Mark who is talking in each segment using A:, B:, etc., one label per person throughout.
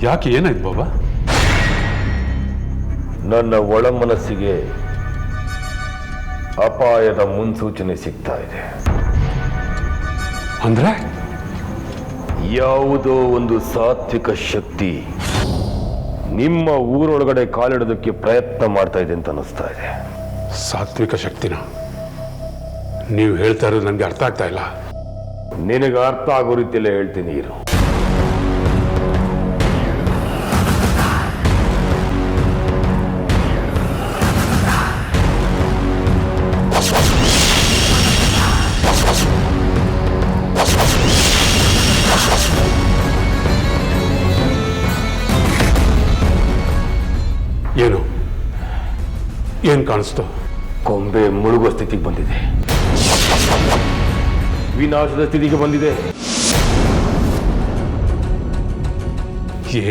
A: ಯಾಕೆ ಏನಾಯ್ತು ಬಾಬಾ?
B: ನನ್ನ ಒಳ ಮನಸ್ಸಿಗೆ ಅಪಾಯದ ಮುನ್ಸೂಚನೆ ಸಿಗ್ತಾ ಇದೆ.
A: ಅಂದ್ರೆ
B: ಯಾವುದೋ ಒಂದು ಸಾತ್ವಿಕ ಶಕ್ತಿ ನಿಮ್ಮ ಊರೊಳಗಡೆ ಕಾಲಿಡೋದಕ್ಕೆ ಪ್ರಯತ್ನ ಮಾಡ್ತಾ ಇದೆ ಅಂತ ಅನ್ನಿಸ್ತಾ ಇದೆ.
A: ಸಾತ್ವಿಕ ಶಕ್ತಿನ? ನೀವು ಹೇಳ್ತಾ ಇರೋದು ನನಗೆ ಅರ್ಥ ಆಗ್ತಾ ಇಲ್ಲ.
B: ನಿನಗೆ ಅರ್ಥ ಆಗೋ ರೀತಿಯಲ್ಲೇ ಹೇಳ್ತೀನಿ ಇರು.
A: ಏನು ಏನ್ ಕಾಣಿಸ್ತು?
B: ಕೊಂಬೆ ಮುಳುಗುವ ಸ್ಥಿತಿಗೆ ಬಂದಿದೆ, ವಿನಾಶದ ಸ್ಥಿತಿಗೆ ಬಂದಿದೆ.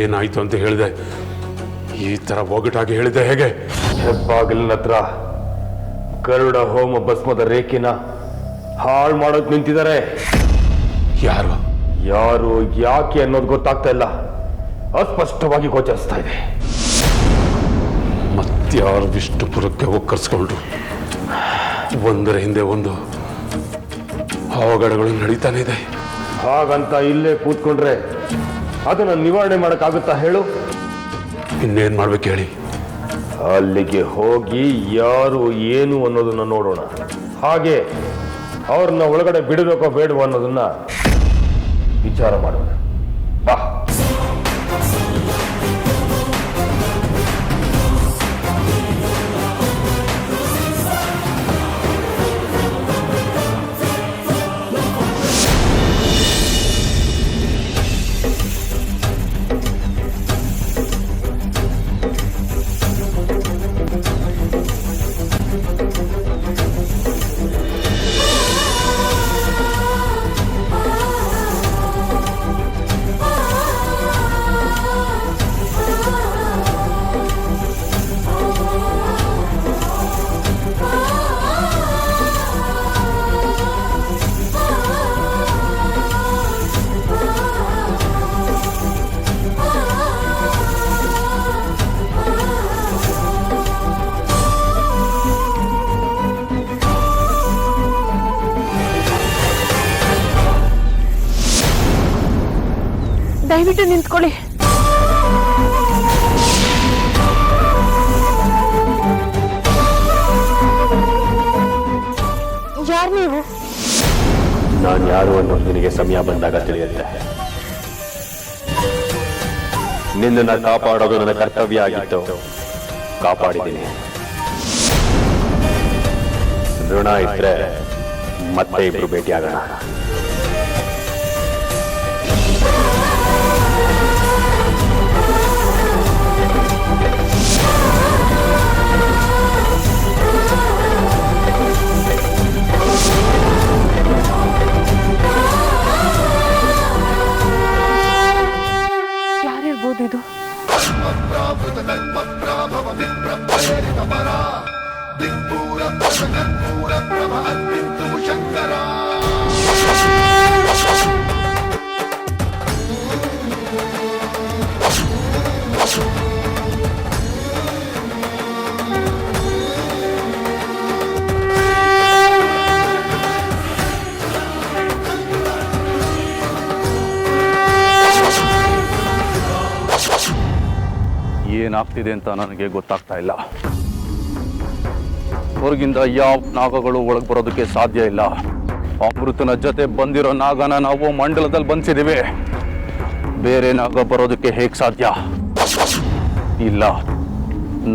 A: ಏನಾಯ್ತು ಅಂತ ಹೇಳಿದೆ? ಈ ತರ ಒಗಟಾಗಿ ಹೇಳಿದೆ ಹೇಗೆ?
B: ಹೆಬ್ಬಾಗಿಲಿನ ಹತ್ರ ಗರುಡ ಹೋಮ ಭಸ್ಮದ ರೇಖೆನ ಹಾಳು ಮಾಡೋಕ್ ನಿಂತಿದ್ದಾರೆ.
A: ಯಾರು
B: ಯಾರು ಯಾಕೆ ಅನ್ನೋದು ಗೊತ್ತಾಗ್ತಾ ಇಲ್ಲ, ಅಸ್ಪಷ್ಟವಾಗಿ ಗೋಚರಿಸ್ತಾ ಇದೆ.
A: ಮತ್ಯಾರು ವಿಷ್ಣುಪುರಕ್ಕೆ ಒಕ್ಕರ್ಸ್ಕೊಂಡ್ರು, ಒಂದರ ಹಿಂದೆ ಒಂದು ಅವಘಡಗಳು ನಡೀತಾನೆ ಇದೆ.
B: ಹಾಗಂತ ಇಲ್ಲೇ ಕೂತ್ಕೊಂಡ್ರೆ ಅದನ್ನ ನಿವಾರಣೆ ಮಾಡಕ್ಕಾಗುತ್ತಾ ಹೇಳು?
A: ಇನ್ನೇನ್ ಮಾಡ್ಬೇಕು ಹೇಳಿ?
B: ಅಲ್ಲಿಗೆ ಹೋಗಿ ಯಾರು ಏನು ಅನ್ನೋದನ್ನ ನೋಡೋಣ. ಹಾಗೆ ಅವ್ರನ್ನ ಒಳಗಡೆ ಬಿಡಬೇಕೋ ಬೇಡವೋ ಅನ್ನೋದನ್ನ ವಿಚಾರ ಮಾಡೋಣ. ಬಾ.
C: ದಯವಿಟ್ಟು ನಿಂತ್ಕೊಳ್ಳಿ. ಯಾರು ನೀವು?
B: ನಾನು ಯಾರು ಅನ್ನೋದು ನಿನಗೆ ಸಮಯ ಬಂದಾಗ ತಿಳಿಯುತ್ತೆ. ನಿನ್ನನ್ನು ಕಾಪಾಡೋದು ನನ್ನ ಕರ್ತವ್ಯ ಆಗಿತ್ತು, ಕಾಪಾಡಿದ್ದೀನಿ. ಋಣ ಇದ್ರೆ ಮತ್ತೆ ಇಬ್ರು ಭೇಟಿಯಾಗೋಣ.
C: ಯಾರಿರ್ಬೋದು ಇದು?
D: ಏನಾಗ್ತಿದೆ ಅಂತ ನನಗೆ ಗೊತ್ತಾಗ್ತಾ ಇಲ್ಲ. ಹೊರಗಿಂದ ಯಾವ ನಾಗಗಳು ಒಳಗೆ ಬರೋದಕ್ಕೆ ಸಾಧ್ಯ ಇಲ್ಲ. ಅಮೃತನ ಜೊತೆ ಬಂದಿರೋ ನಾಗನ ನಾವು ಮಂಡಲದಲ್ಲಿ ಬಂಧಿಸಿದ್ದೀವಿ. ಬೇರೆ ನಾಗ ಬರೋದಕ್ಕೆ ಹೇಗೆ ಸಾಧ್ಯ? ಇಲ್ಲ,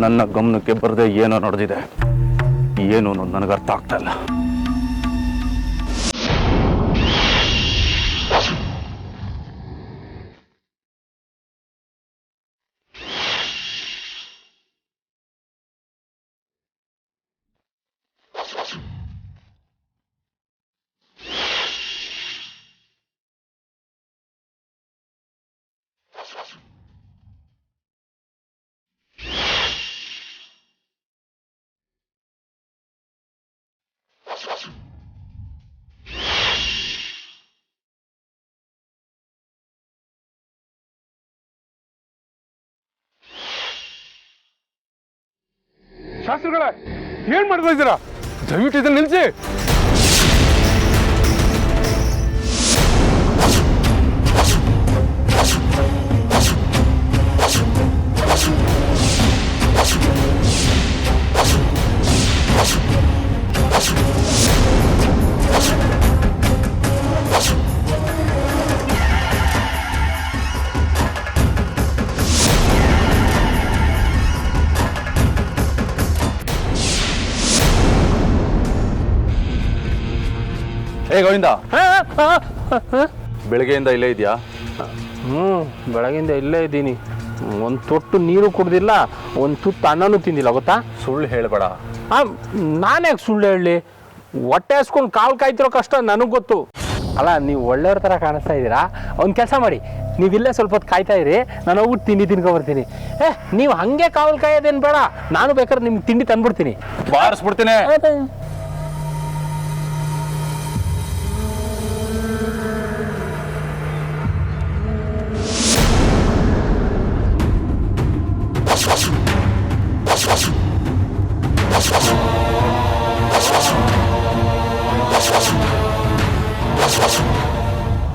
D: ನನ್ನ ಗಮನಕ್ಕೆ ಬರದೆ ಏನೋ ನಡೆದಿದೆ. ಏನು ಅನ್ನೋದು ನನಗೆ ಅರ್ಥ ಆಗ್ತಾ ಇಲ್ಲ.
A: ಶಾಸ್ತ್ರಿಗಳೇ, ಏನ್ ಮಾಡ್ತಾ ಇದ್ದೀರಾ? ದಯವಿಟ್ಟು ಇದನ್ನ ನಿಲ್ಸಿ.
D: ಏ ಗೋವಿಂದ, ಬೆಳಗ್ಗೆಯಿಂದ ಇಲ್ಲೇ ಇದೆಯಾ?
C: ಬೆಳಗಿಂದ ಇಲ್ಲೇ ಇದ್ದೀನಿ. ಒಂದು ತೊಟ್ಟು ನೀರು ಕುಡ್ದಿಲ್ಲ, ಒಂದು ತುತ್ತು ಅನ್ನನೂ ತಿಂದಿಲ್ಲ, ಗೊತ್ತಾ?
D: ಸುಳ್ಳು ಹೇಳಬೇಡ.
C: ನಾನೇ ಸುಳ್ಳು ಹೇಳಲಿ? ಹೊಟ್ಟೆ ಹಸ್ಕೊಂಡು ಕಾಲು ಕಾಯ್ತಿರೋ ಕಷ್ಟ ನನಗೆ ಗೊತ್ತು. ಅಲ್ಲ, ನೀವು ಒಳ್ಳೆಯವ್ರ ಥರ ಕಾಣಿಸ್ತಾ ಇದ್ದೀರಾ. ಒಂದು ಕೆಲಸ ಮಾಡಿ, ನೀವಿಲ್ಲೇ ಸ್ವಲ್ಪ ಹೊತ್ತು ಕಾಯ್ತಾ ಇರಿ, ನಾನು ಹೋಗ್ಬಿಟ್ಟು ತಿಂಡಿ ತಿನ್ಕೊಬರ್ತೀನಿ. ನೀವು ಹಾಗೆ ಕಾವಲು ಕಾಯೋದೇನು ಬೇಡ, ನಾನು ಬೇಕಾದ್ರೆ ನಿಮ್ಗೆ ತಿಂಡಿ ತಂದ್ಬಿಡ್ತೀನಿ.
D: ಬಾರಿಸ್ಬಿಡ್ತೀನಿ.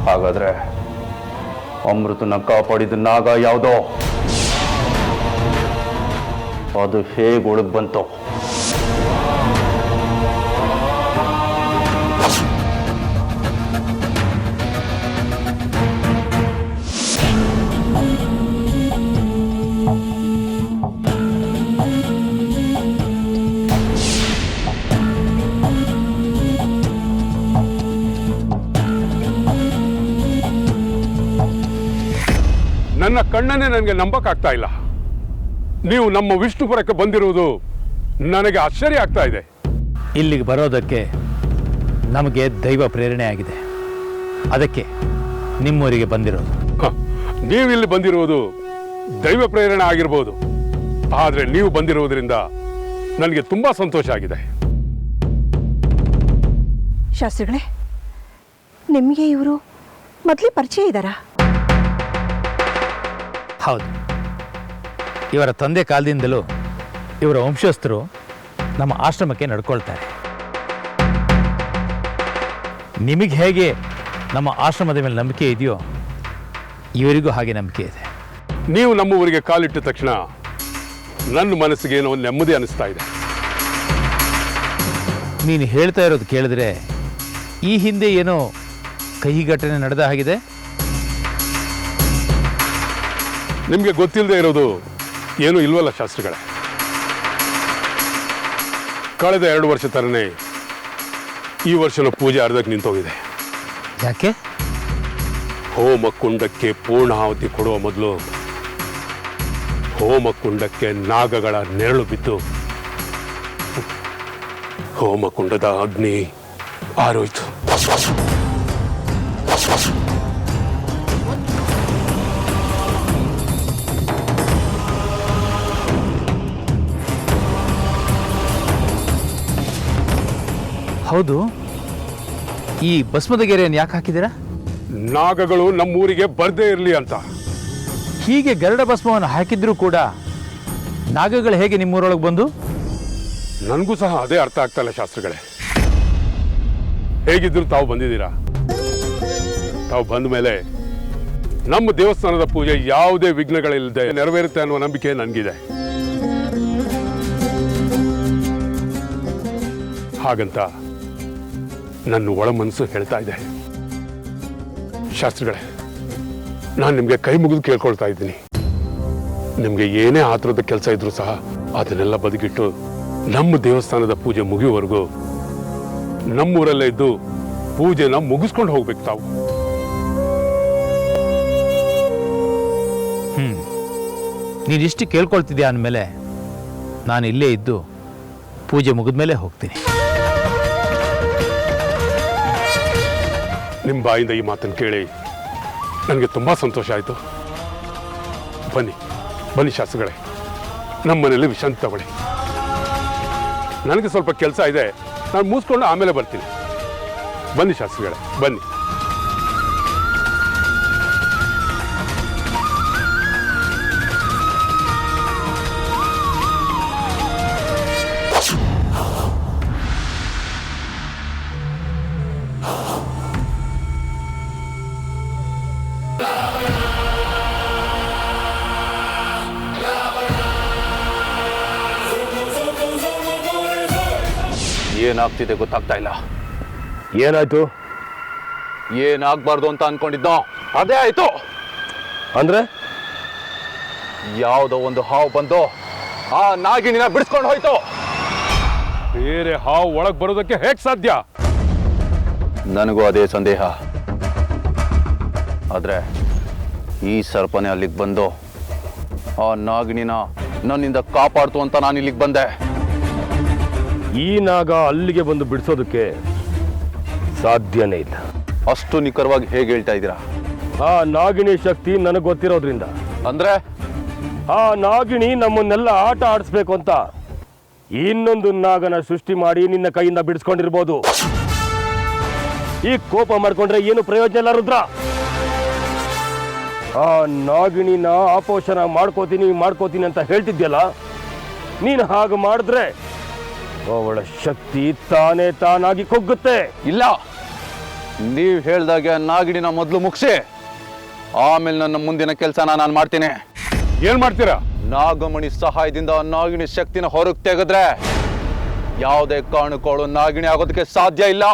D: ಹಾಗಾದ್ರೆ ಅಮೃತನ ಕಾಪಾಡಿದ ನಾಗ ಯಾವುದೋ, ಅದು ಹೇಗೆ ಒಳಗ್ ಬಂತು?
A: ನನ್ನ ಕಣ್ಣನ್ನೇ ನನಗೆ ನಂಬಕ್ಕಾಗ್ತಾ ಇಲ್ಲ. ನೀವು ನಮ್ಮ ವಿಷ್ಣುಪುರಕ್ಕೆ ಬಂದಿರುವುದು ನನಗೆ ಆಶ್ಚರ್ಯ ಆಗ್ತಾ ಇದೆ.
E: ಇಲ್ಲಿಗೆ ಬರೋದಕ್ಕೆ ನಮಗೆ ದೈವ ಪ್ರೇರಣೆ ಆಗಿದೆ, ಅದಕ್ಕೆ ನಿಮ್ಮೂರಿಗೆ ಬಂದಿರೋದು.
A: ನೀವಿಲ್ಲಿ ಬಂದಿರುವುದು ದೈವ ಪ್ರೇರಣೆ ಆಗಿರ್ಬೋದು, ಆದರೆ ನೀವು ಬಂದಿರುವುದರಿಂದ ನನಗೆ ತುಂಬಾ ಸಂತೋಷ ಆಗಿದೆ.
F: ಶಾಸ್ತ್ರಿಗಳೇ, ನಿಮಗೆ ಇವರು ಮೊದಲೇ ಪರಿಚಯ ಇದ್ದಾರಾ?
E: ಹೌದು, ಇವರ ತಂದೆ ಕಾಲದಿಂದಲೂ ಇವರ ವಂಶಸ್ಥರು ನಮ್ಮ ಆಶ್ರಮಕ್ಕೆ ನಡ್ಕೊಳ್ತಾರೆ. ನಿಮಗೆ ಹೇಗೆ ನಮ್ಮ ಆಶ್ರಮದ ಮೇಲೆ ನಂಬಿಕೆ ಇದೆಯೋ, ಇವರಿಗೂ ಹಾಗೆ ನಂಬಿಕೆ ಇದೆ.
A: ನೀವು ನಮ್ಮ ಊರಿಗೆ ಕಾಲಿಟ್ಟ ತಕ್ಷಣ ನನ್ನ ಮನಸ್ಸಿಗೆ ಏನೋ ನೆಮ್ಮದಿ ಅನಿಸ್ತಾ ಇದೆ.
E: ನೀನು ಹೇಳ್ತಾ ಇರೋದು ಕೇಳಿದ್ರೆ ಈ ಹಿಂದೆ ಏನೋ ಕಹಿ ಘಟನೆ ನಡೆದ ಹಾಗಿದೆ.
A: ನಿಮಗೆ ಗೊತ್ತಿಲ್ಲದೆ ಇರೋದು ಏನೂ ಇಲ್ವಲ್ಲ ಶಾಸ್ತ್ರಿಗಳೇ? ಕಳೆದ 2 ವರ್ಷ ತರನೇ ಈ ವರ್ಷನ ಪೂಜೆ ಅರ್ಧಕ್ಕೆ ನಿಂತೋಗಿದೆ.
E: ಯಾಕೆ?
A: ಹೋಮ ಕುಂಡಕ್ಕೆ ಪೂರ್ಣಾಹುತಿ ಕೊಡುವ ಮೊದಲು ಹೋಮ ಕುಂಡಕ್ಕೆ ನಾಗಗಳ ನೆರಳು ಬಿದ್ದು ಹೋಮ ಕುಂಡದ ಅಗ್ನಿ ಆರೋಯ್ತು.
E: ಹೌದು, ಈ ಭಸ್ಮದ ಗೆರೆಯನ್ನು ಯಾಕೆ ಹಾಕಿದ್ದೀರಾ?
A: ನಾಗಗಳು ನಮ್ಮೂರಿಗೆ ಬರ್ದೇ ಇರಲಿ ಅಂತ.
E: ಹೀಗೆ ಗರುಡ ಭಸ್ಮವನ್ನು ಹಾಕಿದ್ರೂ ಕೂಡ ನಾಗಗಳು ಹೇಗೆ ನಿಮ್ಮೂರೊಳಗೆ ಬಂದು?
A: ನನಗೂ ಸಹ ಅದೇ ಅರ್ಥ ಆಗ್ತಲ್ಲ ಶಾಸ್ತ್ರಿಗಳೇ. ಹೇಗಿದ್ರು ತಾವು ಬಂದಿದ್ದೀರಾ. ತಾವು ಬಂದ ಮೇಲೆ ನಮ್ಮ ದೇವಸ್ಥಾನದ ಪೂಜೆ ಯಾವುದೇ ವಿಘ್ನಗಳಿಲ್ಲದೆ ನೆರವೇರುತ್ತೆ ಅನ್ನುವ ನಂಬಿಕೆ ನನಗಿದೆ. ಹಾಗಂತ ನನ್ನ ಒಳ ಮನಸ್ಸು ಹೇಳ್ತಾ ಇದೆ. ಶಾಸ್ತ್ರಿಗಳೇ, ನಾನು ನಿಮಗೆ ಕೈ ಮುಗಿದು ಕೇಳ್ಕೊಳ್ತಾ ಇದ್ದೀನಿ. ನಿಮಗೆ ಏನೇ ಆತುರದ ಕೆಲಸ ಇದ್ರೂ ಸಹ ಅದನ್ನೆಲ್ಲ ಬದಿಗಿಟ್ಟು ನಮ್ಮ ದೇವಸ್ಥಾನದ ಪೂಜೆ ಮುಗಿಯುವವರೆಗೂ ನಮ್ಮೂರಲ್ಲೇ ಇದ್ದು ಪೂಜೆನ ಮುಗಿಸ್ಕೊಂಡು ಹೋಗ್ಬೇಕು ತಾವು.
E: ನೀನಿಷ್ಟು ಕೇಳ್ಕೊಳ್ತಿದ್ಯಾ ಅಂದಮೇಲೆ ನಾನು ಇಲ್ಲೇ ಇದ್ದು ಪೂಜೆ ಮುಗಿದ್ಮೇಲೆ ಹೋಗ್ತೀನಿ.
A: ನಿಮ್ಮ ಬಾಯಿಂದ ಈ ಮಾತನ್ನು ಕೇಳಿ ನನಗೆ ತುಂಬ ಸಂತೋಷ ಆಯಿತು. ಬನ್ನಿ ಬನ್ನಿ ಶಾಸ್ತ್ರಿಗಳೇ, ನಮ್ಮ ಮನೆಯಲ್ಲಿ ವಿಶ್ರಾಂತಿ ತಗೊಳ್ಳಿ. ನನಗೆ ಸ್ವಲ್ಪ ಕೆಲಸ ಇದೆ, ನಾನು ಮುಗಿಸ್ಕೊಂಡು ಆಮೇಲೆ ಬರ್ತೀನಿ. ಬನ್ನಿ ಶಾಸ್ತ್ರಿಗಳೇ, ಬನ್ನಿ.
D: ಏನಾಗ್ತಿದೆ ಗೊತ್ತಾಗ್ತಾ ಇಲ್ಲ.
B: ಏನಾಯ್ತು?
D: ಏನಾಗ್ಬಾರ್ದು ಅಂತ ಅನ್ಕೊಂಡಿದ್ದೋ ಅದೇ ಆಯ್ತು.
B: ಅಂದ್ರೆ
D: ಯಾವುದೋ ಒಂದು ಹಾವು ಬಂದು ಆ ನಾಗಿಣಿನ ಬಿಡಿಸ್ಕೊಂಡು ಹೋಯ್ತು.
A: ಬೇರೆ ಹಾವು ಒಳಗೆ ಬರೋದಕ್ಕೆ ಹೇಗೆ ಸಾಧ್ಯ?
D: ನನಗೂ ಅದೇ ಸಂದೇಹ. ಆದ್ರೆ ಈ ಸರ್ಪನೆ ಅಲ್ಲಿಗೆ ಬಂದು ಆ ನಾಗಿಣಿನ ನನ್ನಿಂದ ಕಾಪಾಡ್ತು ಅಂತ ನಾನು ಇಲ್ಲಿಗೆ ಬಂದೆ.
B: ಈ ನಾಗ ಅಲ್ಲಿಗೆ ಬಂದು ಬಿಡಿಸೋದಕ್ಕೆ ಸಾಧ್ಯನೇ ಇಲ್ಲ.
D: ಅಷ್ಟು ನಿಖರವಾಗಿ ಹೇಗೆ ಹೇಳ್ತಾ ಇದ್ದೀರಾ?
B: ಆ ನಾಗಿಣಿ ಶಕ್ತಿ ನನಗೆ ಗೊತ್ತಿರೋದ್ರಿಂದ.
D: ಅಂದ್ರೆ
B: ಆ ನಾಗಿಣಿ ನಮ್ಮನ್ನೆಲ್ಲ ಆಟ ಆಡಿಸ್ಬೇಕು ಅಂತ ಇನ್ನೊಂದು ನಾಗನ ಸೃಷ್ಟಿ ಮಾಡಿ ನಿನ್ನ ಕೈಯಿಂದ ಬಿಡಿಸ್ಕೊಂಡಿರ್ಬೋದು. ಈ ಕೋಪ ಮಾಡ್ಕೊಂಡ್ರೆ ಏನು ಪ್ರಯೋಜನ ಇಲ್ಲ ರುದ್ರ. ಆ ನಾಗಿಣಿನ ಆಪೋಷಣ ಮಾಡ್ಕೋತೀನಿ ಅಂತ ಹೇಳ್ತಿದ್ಯಲ್ಲ, ನೀನು ಹಾಗೆ ಮಾಡಿದ್ರೆ ಅವಳ ಶಕ್ತಿ ತಾನಾಗಿ ಕುಗ್ಗುತ್ತೆ.
D: ಇಲ್ಲ, ನೀವು ಹೇಳ್ದಾಗೆ ನಾಗಿಣಿನ ಮೊದಲು ಮುಗಿಸಿ ಆಮೇಲೆ ನನ್ನ ಮುಂದಿನ ಕೆಲಸನ ನಾನು ಮಾಡ್ತೀನಿ.
A: ಏನ್ ಮಾಡ್ತೀರಾ?
D: ನಾಗಮಣಿ ಸಹಾಯದಿಂದ ನಾಗಿಣಿ ಶಕ್ತಿನ ಹೊರಗೆ ತೆಗೆದ್ರೆ ಯಾವುದೇ ಕಾರಣಕ್ಕೂ ನಾಗಿಣಿ ಆಗೋದಕ್ಕೆ ಸಾಧ್ಯ ಇಲ್ಲ.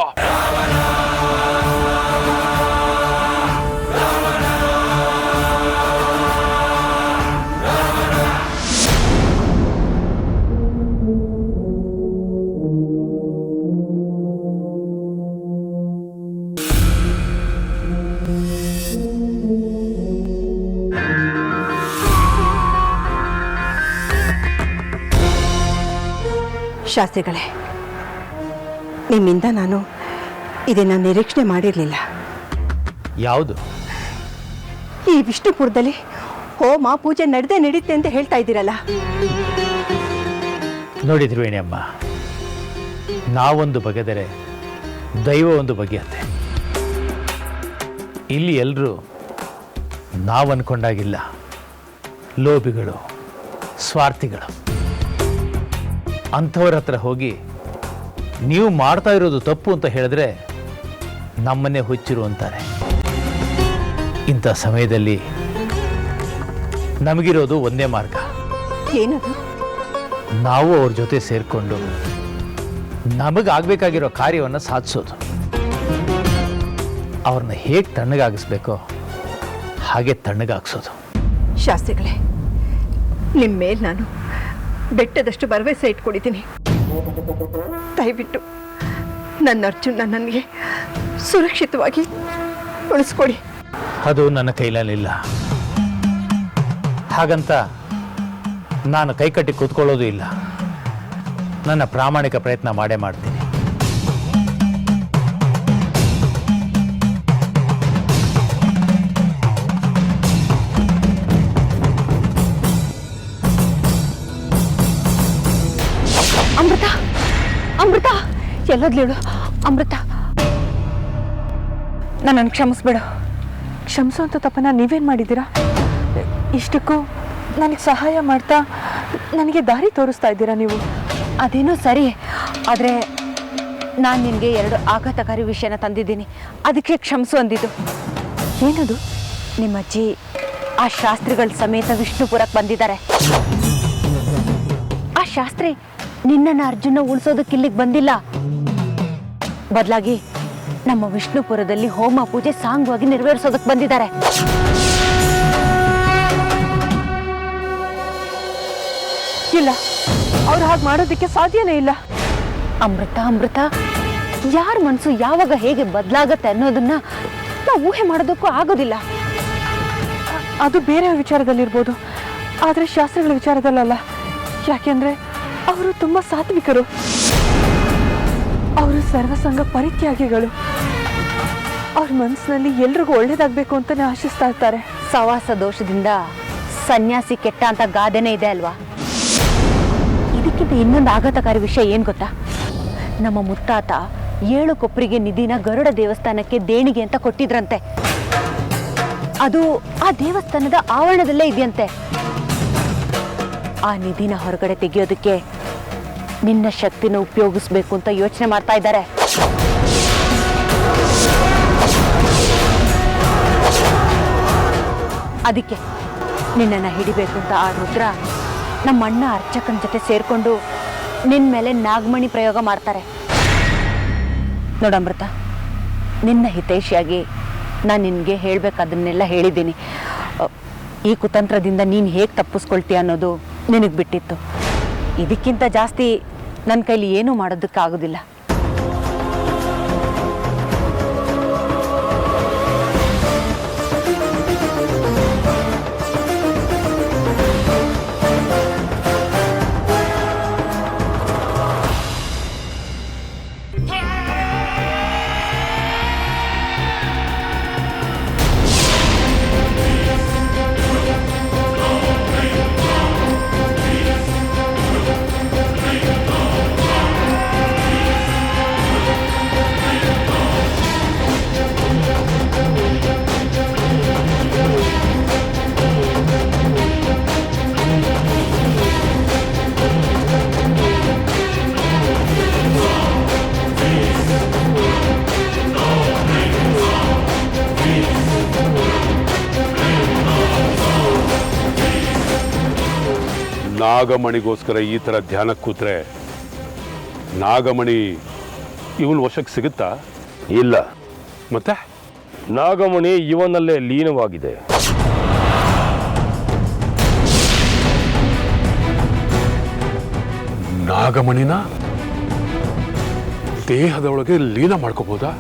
F: ಶಾಸ್ತ್ರಿಗಳೇ, ನಿಮ್ಮಿಂದ ನಾನು ಇದನ್ನು ನಿರೀಕ್ಷಣೆ ಮಾಡಿರಲಿಲ್ಲ.
E: ಯಾವುದು?
F: ಈ ವಿಷ್ಣುಪುರದಲ್ಲಿ ಹೋಮ ಪೂಜೆ ನಡೆಯುತ್ತೆ ಅಂತ ಹೇಳ್ತಾ ಇದ್ದೀರಲ್ಲ.
E: ನೋಡಿ ತ್ರಿವೇಣಿ ಅಮ್ಮ, ನಾವೊಂದು ಬಗೆದರೆ ದೈವ ಒಂದು ಬಗೆಯತ್ತೆ. ಇಲ್ಲಿ ಎಲ್ಲರೂ ನಾವು ಅನ್ಕೊಂಡಾಗಿಲ್ಲ, ಲೋಭಿಗಳು, ಸ್ವಾರ್ಥಿಗಳು. ಅಂಥವ್ರ ಹತ್ರ ಹೋಗಿ ನೀವು ಮಾಡ್ತಾ ಇರೋದು ತಪ್ಪು ಅಂತ ಹೇಳಿದ್ರೆ ನಮ್ಮನ್ನೇ ಹುಚ್ಚಿರು ಅಂತಾರೆ. ಇಂಥ ಸಮಯದಲ್ಲಿ ನಮಗಿರೋದು ಒಂದೇ ಮಾರ್ಗ.
F: ಏನದು?
E: ನಾವು ಅವ್ರ ಜೊತೆ ಸೇರಿಕೊಂಡು ನಮಗಾಗಬೇಕಾಗಿರೋ ಕಾರ್ಯವನ್ನು ಸಾಧಿಸೋದು. ಅವ್ರನ್ನ ಹೇಗೆ ತಣ್ಣಗಾಗಿಸ್ಬೇಕೋ ಹಾಗೆ ತಣ್ಣಗಾಗಿಸೋದು.
F: ಶಾಸ್ತ್ರಿಗಳೇ, ನಿಮ್ಮ ಮೇಲೆ ನಾನು ಬೆಟ್ಟದಷ್ಟು ಭರವಸೆ ಇಟ್ಕೊಂಡಿದ್ದೀನಿ. ದಯವಿಟ್ಟು ನನ್ನ ಅರ್ಜುನ ನನಗೆ ಸುರಕ್ಷಿತವಾಗಿ ಉಳಿಸ್ಕೊಡಿ.
E: ಅದು ನನ್ನ ಕೈಲಲ್ಲಿಲ್ಲ. ಹಾಗಂತ ನಾನು ಕೈಕಟ್ಟಿ ಕೂತ್ಕೊಳ್ಳೋದು ಇಲ್ಲ. ನನ್ನ ಪ್ರಾಮಾಣಿಕ ಪ್ರಯತ್ನ ಮಾಡೇ ಮಾಡ್ತೀನಿ.
F: ಅಮೃತ, ಅಮೃತ, ಎಲ್ಲೋದ್ಲೇಳು? ಅಮೃತ, ನನ್ನನ್ನು ಕ್ಷಮಿಸ್ಬೇಡ. ಕ್ಷಮಿಸುವಂಥ ತಪ್ಪನ್ನ ನೀವೇನು ಮಾಡಿದ್ದೀರಾ? ಇಷ್ಟಕ್ಕೂ ನನಗೆ ಸಹಾಯ ಮಾಡ್ತಾ ನನಗೆ ದಾರಿ ತೋರಿಸ್ತಾ ಇದ್ದೀರಾ ನೀವು.
G: ಅದೇನೋ ಸರಿ, ಆದರೆ ನಾನು ನಿನಗೆ 2 ಆಘಾತಕಾರಿ ವಿಷಯನ ತಂದಿದ್ದೀನಿ, ಅದಕ್ಕೆ ಕ್ಷಮಿಸು ಅಂದಿದ್ದು.
F: ಏನದು?
G: ನಿಮ್ಮ ಅಜ್ಜಿ ಆ ಶಾಸ್ತ್ರಿಗಳ ಸಮೇತ ವಿಷ್ಣುಪುರಕ್ಕೆ ಬಂದಿದ್ದಾರೆ. ಆ ಶಾಸ್ತ್ರಿ ನಿನ್ನನ್ನು ಅರ್ಜುನ ಉಳಿಸೋದಕ್ಕೆ ಇಲ್ಲಿಗೆ ಬಂದಿಲ್ಲ. ಬದಲಾಗಿ ನಮ್ಮ ವಿಷ್ಣುಪುರದಲ್ಲಿ ಹೋಮ ಪೂಜೆ ಸಾಂಗವಾಗಿ ನೆರವೇರಿಸೋದಕ್ಕೆ ಬಂದಿದ್ದಾರೆ.
F: ಇಲ್ಲ, ಅವ್ರು ಹಾಗೆ ಮಾಡೋದಕ್ಕೆ ಸಾಧ್ಯನೇ ಇಲ್ಲ.
G: ಅಮೃತ, ಅಮೃತ, ಯಾರ ಮನಸ್ಸು ಯಾವಾಗ ಹೇಗೆ ಬದಲಾಗತ್ತೆ ಅನ್ನೋದನ್ನ ನಾವು ಊಹೆ ಮಾಡೋದಕ್ಕೂ ಆಗೋದಿಲ್ಲ.
F: ಅದು ಬೇರೆ ವಿಚಾರದಲ್ಲಿರ್ಬೋದು, ಆದರೆ ಶಾಸ್ತ್ರಗಳ ವಿಚಾರದಲ್ಲಲ್ಲ. ಯಾಕೆಂದ್ರೆ ಅವರು ತುಂಬ ಸಾತ್ವಿಕರು. ಅವರು ಸರ್ವಸಂಗ ಪರಿತ್ಯಾಗಿಗಳು. ಅವ್ರ ಮನಸ್ಸಿನಲ್ಲಿ ಎಲ್ರಿಗೂ ಒಳ್ಳೇದಾಗಬೇಕು ಅಂತಾನೆ ಆಶಿಸ್ತಾ ಇರ್ತಾರೆ.
G: ಸವಾಸ ದೋಷದಿಂದ ಸನ್ಯಾಸಿ ಕೆಟ್ಟ ಅಂತ ಗಾದೆನೇ ಇದೆ ಅಲ್ವಾ? ಇದಕ್ಕಿಂತ ಇನ್ನೊಂದು ಆಘಾತಕಾರಿ ವಿಷಯ ಏನು ಗೊತ್ತಾ? ನಮ್ಮ ಮುತ್ತಾತ 7 ಕೊಪ್ಪರಿಗೆ ನಿಧಿನ ಗರುಡ ದೇವಸ್ಥಾನಕ್ಕೆ ದೇಣಿಗೆ ಅಂತ ಕೊಟ್ಟಿದ್ರಂತೆ. ಅದು ಆ ದೇವಸ್ಥಾನದ ಆವರಣದಲ್ಲೇ ಇದೆಯಂತೆ. ಆ ನಿಧಿನ ಹೊರಗಡೆ ತೆಗೆಯೋದಕ್ಕೆ ನಿನ್ನ ಶಕ್ತಿನ ಉಪಯೋಗಿಸ್ಬೇಕು ಅಂತ ಯೋಚನೆ ಮಾಡ್ತಾ ಇದ್ದಾರೆ. ಅದಕ್ಕೆ ನಿನ್ನನ್ನು ಹಿಡಿಬೇಕು ಅಂತ ಆ ರುದ್ರ ನಮ್ಮ ಅಣ್ಣ ಅರ್ಚಕನ ಜೊತೆ ಸೇರಿಕೊಂಡು ನಿನ್ನ ಮೇಲೆ ನಾಗಮಣಿ ಪ್ರಯೋಗ ಮಾಡ್ತಾರೆ. ನೋಡಮೃತ, ನಿನ್ನ ಹಿತೈಷಿಯಾಗಿ ನಾನು ನಿನಗೆ ಹೇಳಬೇಕಾದನ್ನೆಲ್ಲ ಹೇಳಿದ್ದೀನಿ. ಈ ಕುತಂತ್ರದಿಂದ ನೀನು ಹೇಗೆ ತಪ್ಪಿಸ್ಕೊಳ್ತೀಯ ಅನ್ನೋದು ನಿನಗೆ ಬಿಟ್ಟಿತ್ತು. ಇದಕ್ಕಿಂತ ಜಾಸ್ತಿ ನನ್ನ ಕೈಲಿ ಏನೂ ಮಾಡೋದಕ್ಕಾಗೋದಿಲ್ಲ.
A: ನಾಗಮಣಿಗೋಸ್ಕರ ಈ ಥರ ಧ್ಯಾನ ಕೂತ್ರೆ ನಾಗಮಣಿ ಇವನ್ ವಶಕ್ಕೆ ಸಿಗುತ್ತಾ?
B: ಇಲ್ಲ,
A: ಮತ್ತೆ
B: ನಾಗಮಣಿ ಇವನಲ್ಲೇ ಲೀನವಾಗಿದೆ.
A: ನಾಗಮಣಿನ ದೇಹದೊಳಗೆ ಲೀನ ಮಾಡ್ಕೋಬೋದಾ?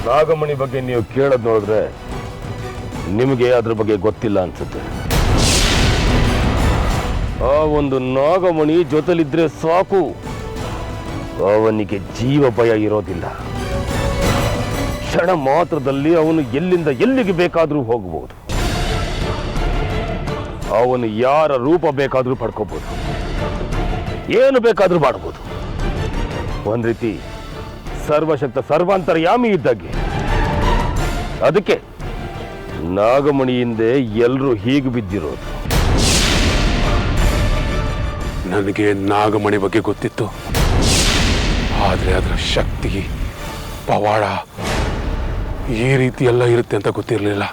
B: ನಾಗಮಣಿ ಬಗ್ಗೆ ನೀವು ಕೇಳೋದು ನೋಡಿದ್ರೆ ನಿಮಗೆ ಅದ್ರ ಬಗ್ಗೆ ಗೊತ್ತಿಲ್ಲ ಅನ್ಸುತ್ತೆ. ಆ ಒಂದು ನಾಗಮಣಿ ಜೊತೆಲಿದ್ರೆ ಸಾಕು, ಅವನಿಗೆ ಜೀವ ಭಯ ಇರೋದಿಲ್ಲ. ಕ್ಷಣ ಮಾತ್ರದಲ್ಲಿ ಅವನು ಎಲ್ಲಿಂದ ಎಲ್ಲಿಗೆ ಬೇಕಾದರೂ ಹೋಗಬಹುದು. ಅವನು ಯಾರ ರೂಪ ಬೇಕಾದರೂ ಪಡ್ಕೋಬಹುದು, ಏನು ಬೇಕಾದರೂ ಮಾಡಬಹುದು. ಒಂದ್ ರೀತಿ ಸರ್ವಶಕ್ತ ಸರ್ವಾಂತರ್ಯಾಮಿ ಇದ್ದಾಗೆ. ಅದಕ್ಕೆ ನಾಗಮಣಿಯಿಂದೆ ಎಲ್ಲರೂ ಹೀಗೆ ಬಿದ್ದಿರೋದು.
A: ನನಗೆ ನಾಗಮಣಿ ಬಗ್ಗೆ ಗೊತ್ತಿತ್ತು, ಆದರೆ ಅದರ ಶಕ್ತಿ ಪವಾಡ ಈ ರೀತಿ ಎಲ್ಲ ಇರುತ್ತೆ ಅಂತ ಗೊತ್ತಿರಲಿಲ್ಲ.